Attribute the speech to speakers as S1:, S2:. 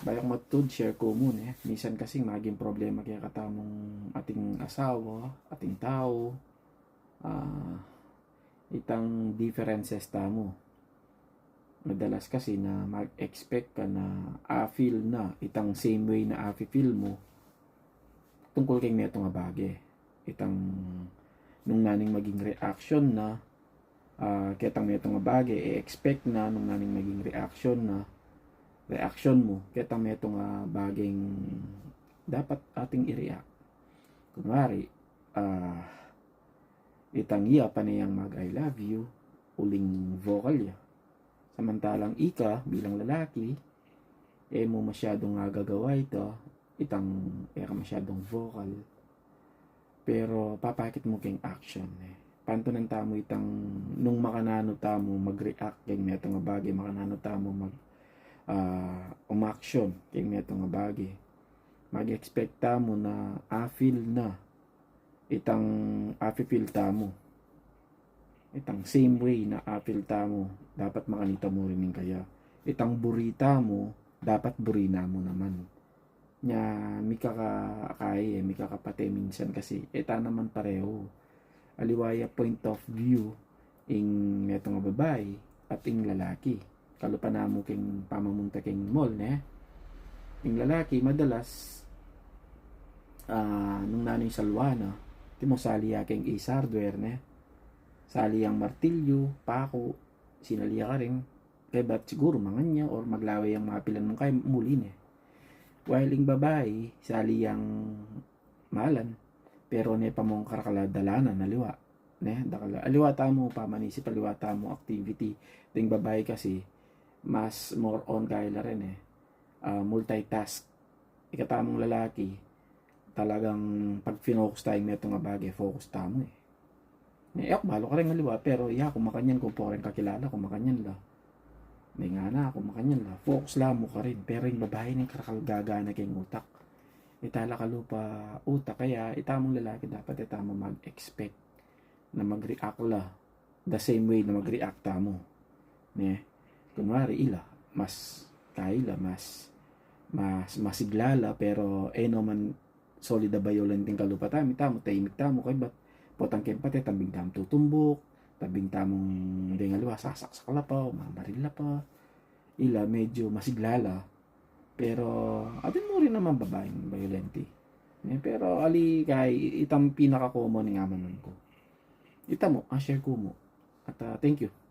S1: Bayang matod share ko muna minsan kasi maging problema kaya katamong ating asawa, ating tao, itang differences tamo. Madalas kasi na mag-expect ka na feel na itang same way na feel mo tungkol kay neto nga bagay. Itang nung naning maging reaction na ketang neto nga bagay expect na nung naning maging reaction mo ketang neto nga bagay dapat ating i-react. Kunwari itang iya pa niyang mag I love you uling vocal ya, samantalang ika bilang lalaki mo masyadong gagawa ito itang masyadong vocal, pero papakit mo keng action panto ng tamo itang nung makanano tamo mag-react keng neto nga bagay, makanano tamo mag umaction keng neto nga bagay, mag-expect tamo na feel na itang feel tamo itang same way na feel tamo dapat makanita mo rin kaya itang burita mo dapat burina mo naman nya mikakakay mikakapate minsan kasi eta naman pareho aliwaya point of view ing neto nga babae at ing lalaki kalupa namo king pamamunta king mall ing lalaki madalas nung nanoy salwana timo sali aking hardware sali ang martilyo, pako, sinaliya ka rin kaya ba't siguro manganya or maglaway ang mga pilan mong kaya muli while ing babae sali ang malan pero pa mong karakaladalanan naliwa dakala aliwa tamo pamanisip aliwa tamo activity ting babae kasi mas more on kaya la rin multitask ikatamong lalaki talagang pag focus tayo neto nga bagay focus tamo balo ka rin ngaliwa pero kung makanyan kung po rin kakilala kung makanyan la may nga na kung makanyan la focus lang mo ka rin pero yung babae na kakalgagana kayong utak itala ka lupa utak kaya itamong lalaki dapat itamong mag-expect na mag-react la the same way na mag-react tamo kunwari ila mas kaila mas masiglala pero naman solid ba yolenting kalupa tamo tahimik tamo kay ba't potang kempate tabing tam tutumbok tabing tamong dengaliwa sasaksak la pa mamaril la pa ila medyo masiglala pero atin mo rin naman babaeng violenti pero ali kay itang pinaka common nga manon ko ita mo share ko mo at thank you.